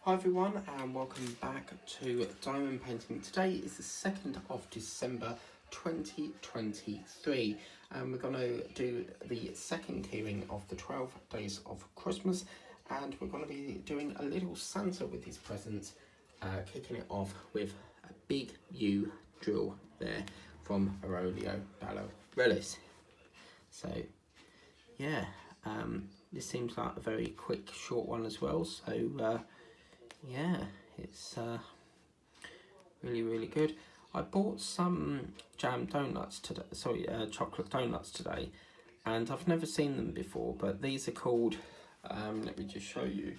Hi everyone and welcome back to Diamond Painting. Today is the 2nd of December 2023 and we're going to do the second keyring of the 12 days of Christmas, and we're going to be doing a little Santa with his presents, kicking it off with a big U drill there from Aurelio Ballarellis. So yeah, this seems like a very quick short one as well, so yeah, it's really good. I bought some jam donuts today, chocolate donuts today, and I've never seen them before, but these are called, let me just show you,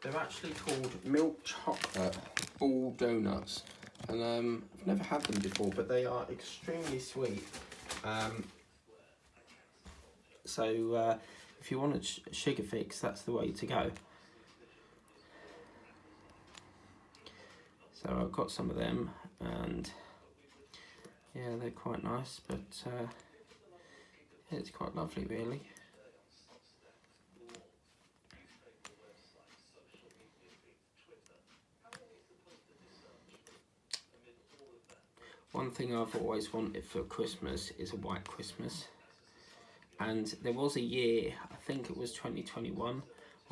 they're actually called milk chocolate ball donuts, and I've never had them before, but they are extremely sweet. So if you want a sugar fix, that's the way to go. So I've got some of them, and yeah, they're quite nice, but yeah, it's quite lovely really. One thing I've always wanted for Christmas is a white Christmas, and there was a year, I think it was 2021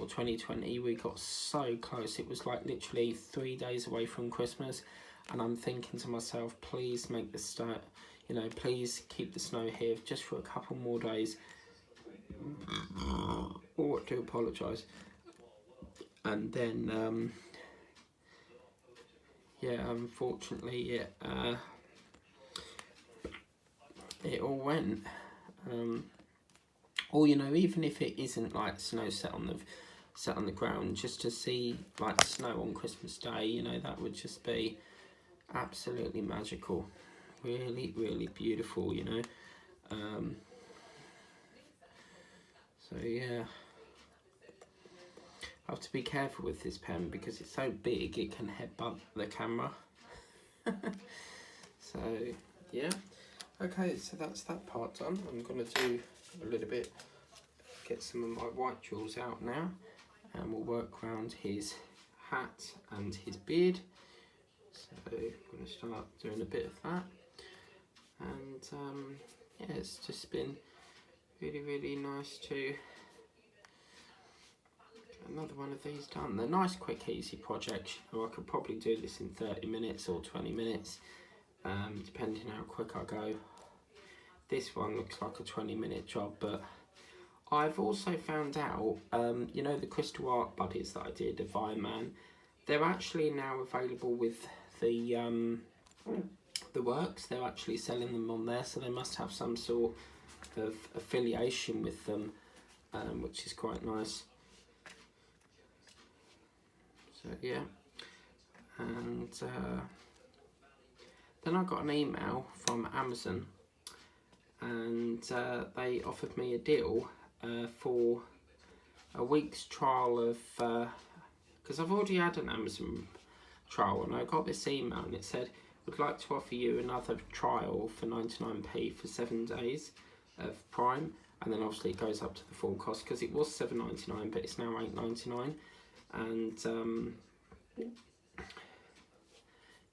or 2020, we got so close. It was like literally 3 days away from Christmas, and I'm thinking to myself, please make the start, you know, please keep the snow here just for a couple more days. Oh, I do apologise. And then yeah, unfortunately it all went. Or you know, even if it isn't like snow set on the ground, just to see like snow on Christmas Day, you know, that would just be absolutely magical, really beautiful, you know. So yeah, I have to be careful with this pen because it's so big it can headbutt the camera. So yeah, okay, so that's that part done. I'm going to do a little bit, get some of my white jewels out now, and we'll work around his hat and his beard. So I'm going to start doing a bit of that, and yeah, it's just been really nice to get another one of these done. They're nice, quick, easy projects. You know, I could probably do this in 30 minutes or 20 minutes, depending how quick I go. This one looks like a 20-minute job, but I've also found out, you know, the crystal art buddies that I did, the Vine Man, they're actually now available with the works. They're actually selling them on there, so they must have some sort of affiliation with them, which is quite nice. So yeah, and then I got an email from Amazon, and they offered me a deal for a week's trial of, because I've already had an Amazon trial, and I got this email and it said, would like to offer you another trial for 99p for 7 days of Prime, and then obviously it goes up to the full cost, because it was $7.99 but it's now $8.99, and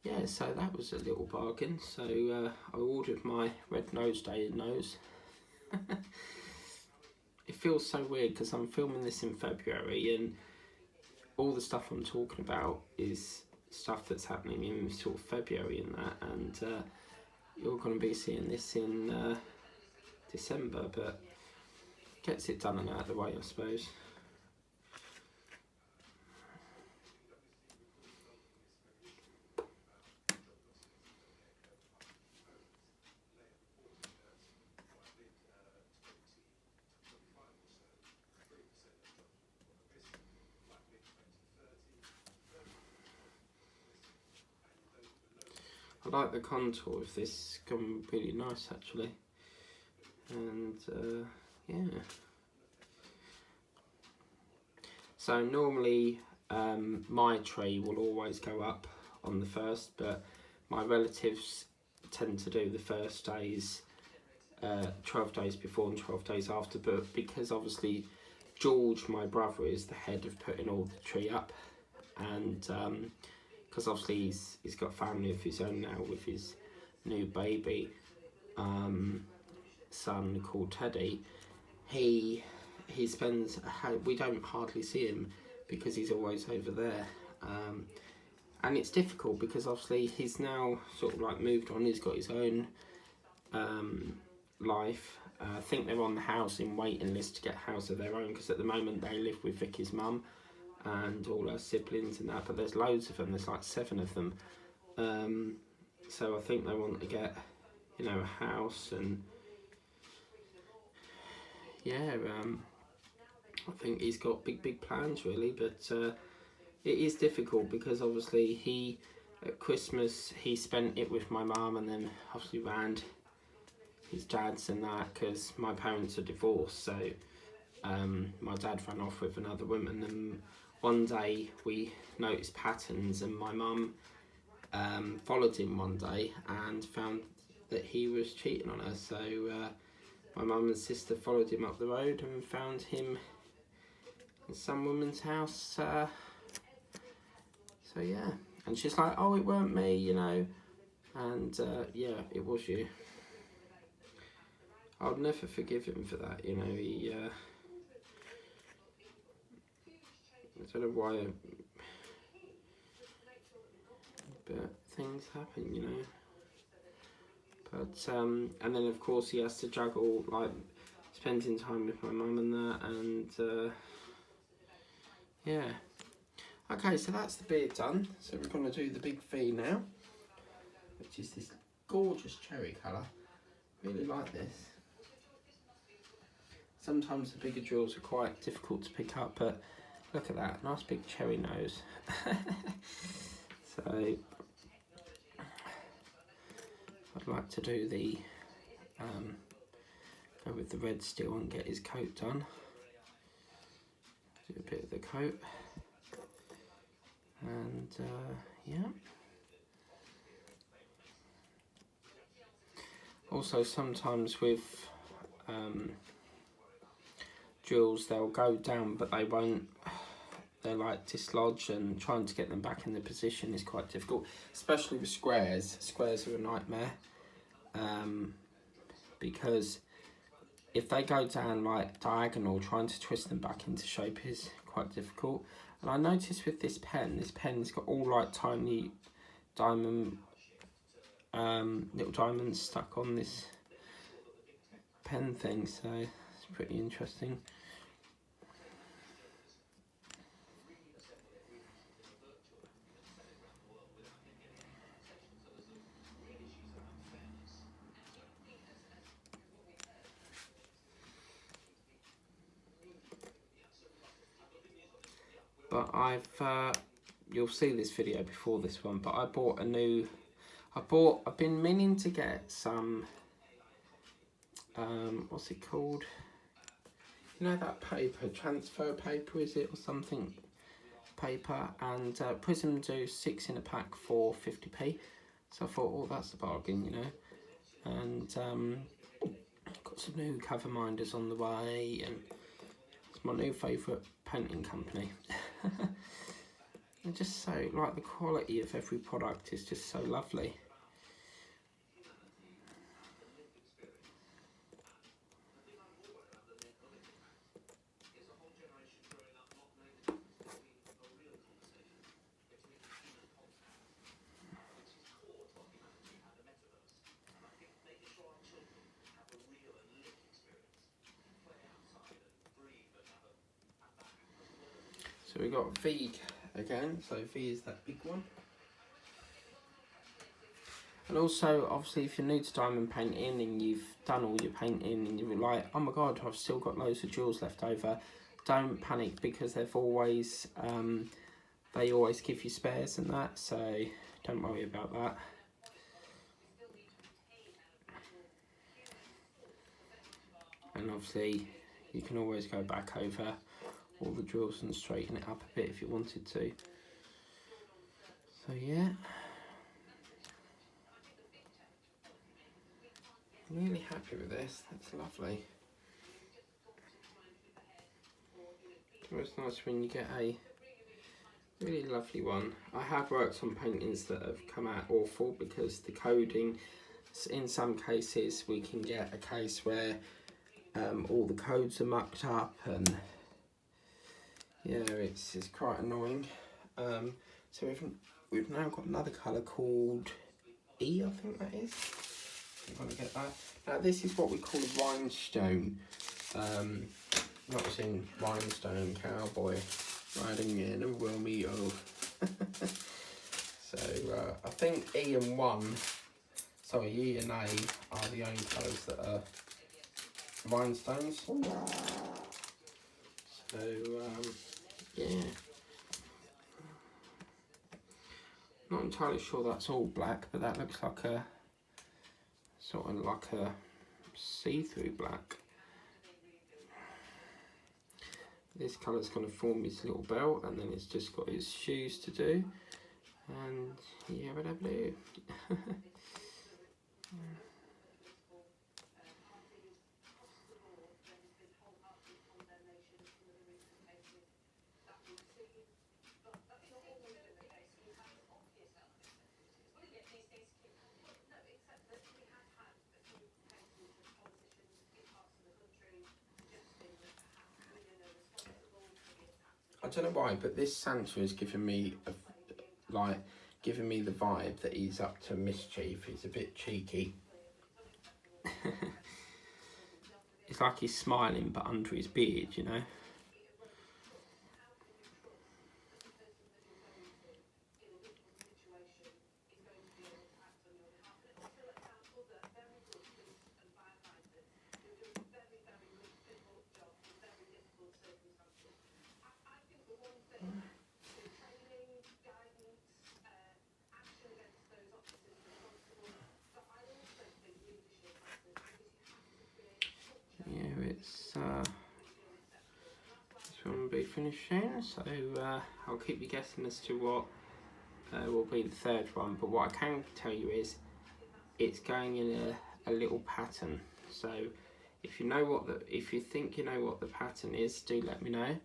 yeah, so that was a little bargain. So I ordered my red nose day nose. It feels so weird because I'm filming this in February, and all the stuff I'm talking about is stuff that's happening in sort of February and that, and you're going to be seeing this in December, but gets it done and out of the way, I suppose. I like the contour of this, it's gone really nice actually, and yeah. So normally my tree will always go up on the 1st, but my relatives tend to do the first days 12 days before and 12 days after, but because obviously George, my brother, is the head of putting all the tree up, and because obviously he's got family of his own now with his new baby son called Teddy. He spends, we don't hardly see him because he's always over there, and it's difficult because obviously he's now sort of like moved on. He's got his own life. I think they're on the housing waiting list to get a house of their own, because at the moment they live with Vicky's mum and all her siblings and that, but there's loads of them, there's like 7 of them, so I think they want to get, you know, a house, and yeah, I think he's got big plans really, but it is difficult because obviously at Christmas he spent it with my mum, and then obviously round his dad's and that, because my parents are divorced, so my dad ran off with another woman, and one day we noticed patterns, and my mum followed him one day and found that he was cheating on her, so my mum and sister followed him up the road and found him in some woman's house, so yeah, and she's like, oh, it weren't me, you know, and yeah, it was you. I'll never forgive him for that, you know. He I don't know why, but things happen, you know. But and then of course he has to juggle like spending time with my mum and that, and yeah. Okay, so that's the beard done. So we're going to do the big V now, which is this gorgeous cherry colour. Really like this. Sometimes the bigger drills are quite difficult to pick up, but look at that, nice big cherry nose. So I'd like to do the go with the red still and get his coat done. Do a bit of the coat, and yeah. Also sometimes with drills they'll go down but they won't, they're like dislodge, and trying to get them back in the position is quite difficult, especially with squares. Squares are a nightmare, because if they go down like diagonal, trying to twist them back into shape is quite difficult. And I noticed with this pen's got all like tiny diamond, little diamonds stuck on this pen thing, so it's pretty interesting. But you'll see this video before this one, but I bought I've been meaning to get some, what's it called? You know that paper, transfer paper is it, or something? Paper, and Prism do 6 in a pack for 50p. So I thought, oh, that's a bargain, you know. And got some new cover minders on the way, and it's my new favourite painting company. And just so, like, the quality of every product is just so lovely. So we got V again, so V is that big one. And also, obviously, if you're new to diamond painting and you've done all your painting and you're like, oh my god, I've still got loads of jewels left over, don't panic, because they've always, they always give you spares and that, so don't worry about that. And obviously, you can always go back over all the drills and straighten it up a bit if you wanted to. So yeah, I'm really happy with this. That's lovely. It's always nice when you get a Really lovely one. I have worked on paintings that have come out awful because the coding, in some cases we can get a case where all the codes are mucked up, and yeah, it's quite annoying. So we've now got another colour called E, I think that is. I'm gonna get that. Now this is what we call a rhinestone. Not as in rhinestone cowboy riding in a Romeo. So I think E and E and A are the only colours that are rhinestones. So yeah. Not entirely sure that's all black, but that looks like a sort of like a see-through black. This colour's going to form his little belt, and then it's just got his shoes to do. And yeah, whatever. I don't know why, but this Santa is giving me giving me the vibe that he's up to mischief. He's a bit cheeky. It's like he's smiling, but under his beard, you know. This one will be finished soon, so I'll keep you guessing as to what will be the third one. But what I can tell you is it's going in a little pattern. So if you think you know what the pattern is, do let me know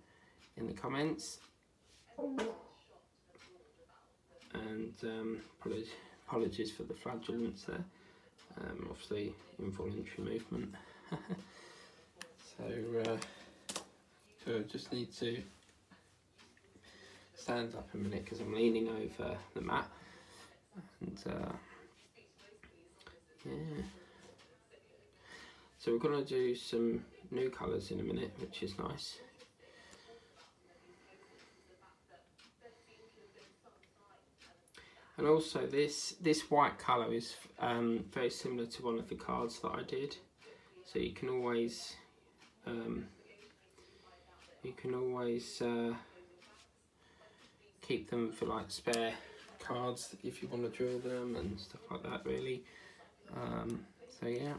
in the comments. And apologies for the flatulence there. Obviously involuntary movement. So I just need to stand up a minute because I'm leaning over the mat, and yeah. So we're going to do some new colours in a minute, which is nice. And also this white colour is very similar to one of the cards that I did. So you can always keep them for like spare cards if you want to draw them and stuff like that, really. So yeah.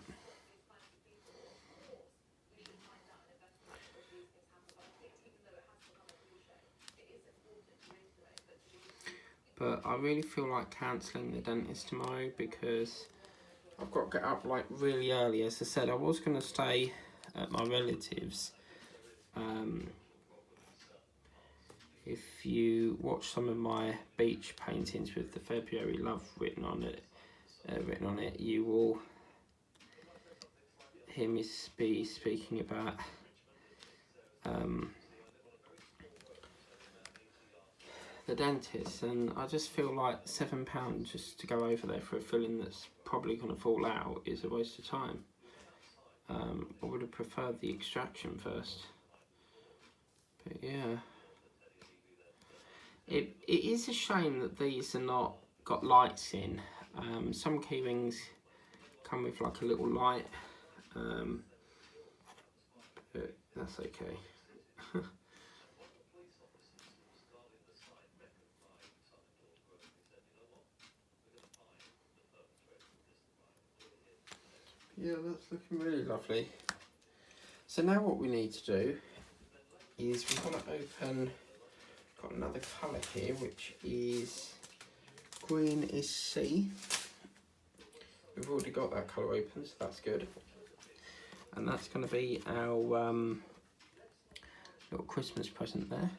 But I really feel like cancelling the dentist tomorrow because I've got to get up like really early. As I said, I was going to stay at my relatives. If you watch some of my beach paintings with the February love written on it, you will hear me be speaking about the dentist, and I just feel like £7 just to go over there for a filling that's probably going to fall out is a waste of time. I would have preferred the extraction first, but yeah. It is a shame that these are not got lights in. Some key rings come with like a little light, but that's okay. Yeah, that's looking really lovely. So now what we need to do is we're going to open, got another colour here, which is Green is Sea. We've already got that colour open, so that's good. And that's going to be our little Christmas present there.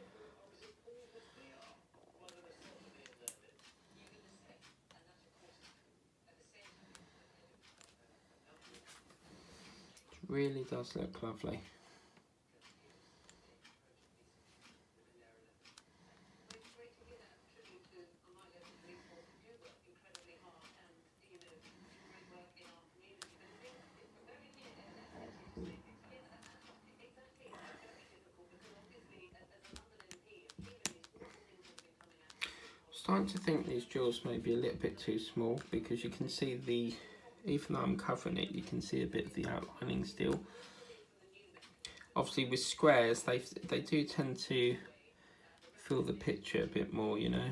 really does look lovely. Starting to think these jewels may be a little bit too small, because you can see the, even though I'm covering it, you can see a bit of the outlining still. Obviously with squares, they do tend to fill the picture a bit more, you know.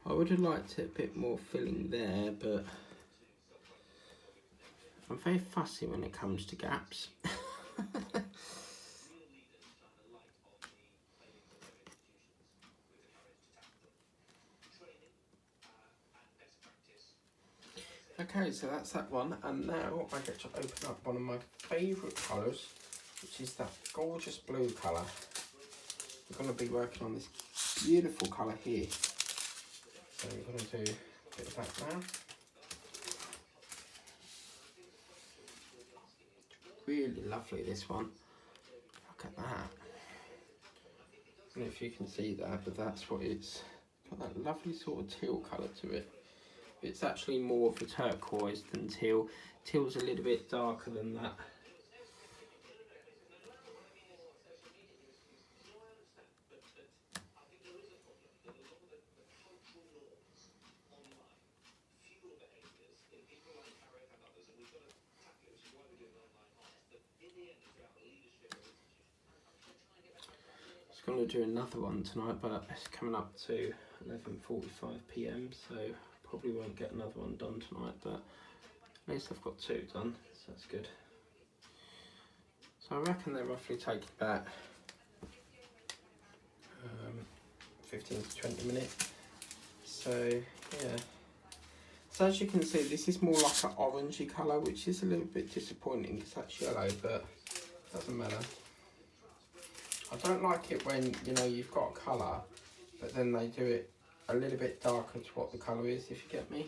I would have liked it a bit more filling there, but I'm very fussy when it comes to gaps. Okay, so that's that one, and now I get to open up one of my favourite colours, which is that gorgeous blue colour. We're going to be working on this beautiful colour here. So we're going to do a bit of that now. Really lovely, this one. Look at that. I don't know if you can see that, but that's what it's got, that lovely sort of teal colour to it. It's actually more of a turquoise than teal. Teal's a little bit darker than that. I'm going to do another one tonight, but it's coming up to 11:45 PM, so probably won't get another one done tonight, but at least I've got 2 done, so that's good. So I reckon they're roughly taking about 15 to 20 minutes. So yeah. So as you can see, this is more like an orangey colour, which is a little bit disappointing because that's yellow, but doesn't matter. I don't like it when, you know, you've got a colour, but then they do it a little bit darker to what the colour is, if you get me.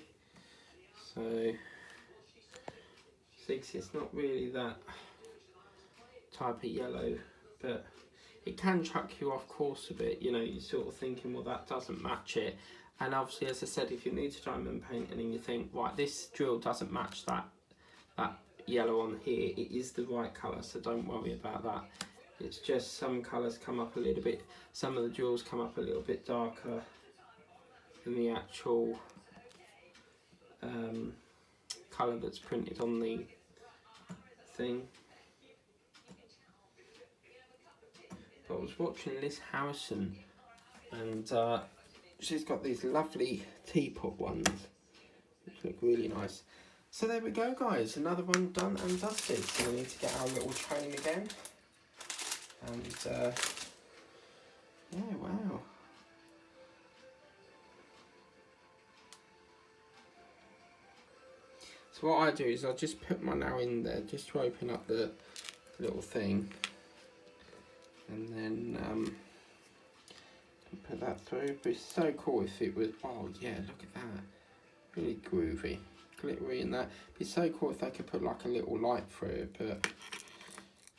So, see, it's not really that type of yellow, but it can chuck you off course a bit, you know, you're sort of thinking, well, that doesn't match it. And obviously, as I said, if you need to diamond paint and you think, right, this drill doesn't match that yellow on here, it is the right colour, so don't worry about that. It's just some colours come up a little bit, some of the jewels come up a little bit darker than the actual colour that's printed on the thing. But I was watching Liz Harrison, and she's got these lovely teapot ones, which look really nice. So there we go, guys, another one done and dusted. So we need to get our little train again. And yeah, wow. So what I do is I just put my nail in there just to open up the little thing, and then put that through. But it's so cool if it was, oh yeah, look at that, really groovy, glittery and that. It'd be so cool if they could put like a little light through it, but it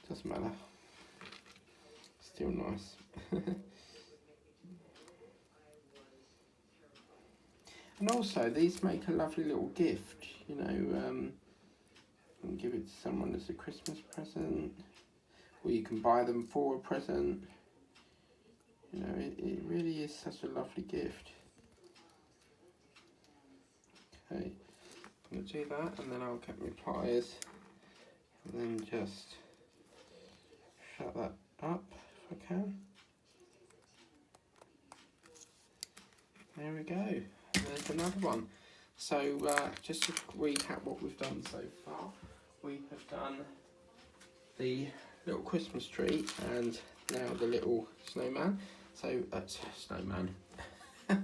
doesn't matter. Still nice. And also these make a lovely little gift, you know, and give it to someone as a Christmas present, or you can buy them for a present. You know, it really is such a lovely gift. Okay, I'm going to do that, and then I'll get my pliers and then just shut that up if I can. There we go. There's another one. So just to recap what we've done so far, we have done the little Christmas tree and now the little snowman. So snowman. The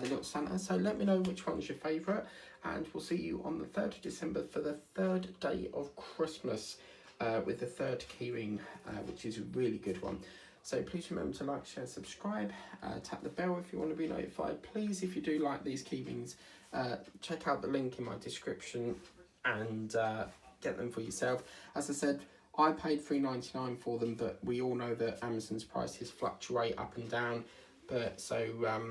little Santa. So let me know which one's your favourite, and we'll see you on the 3rd of December for the 3rd day of Christmas with the 3rd keyring, which is a really good one. So please remember to like, share, subscribe, tap the bell if you want to be notified. Please, if you do like these keyrings, check out the link in my description and get them for yourself. As I said, I paid $3.99 for them, but we all know that Amazon's prices fluctuate up and down. But so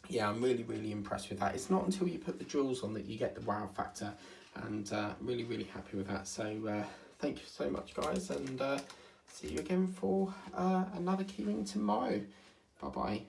yeah, I'm really impressed with that. It's not until you put the jewels on that you get the wow factor, and really happy with that. So thank you so much, guys, and see you again for another keyring tomorrow. Bye bye.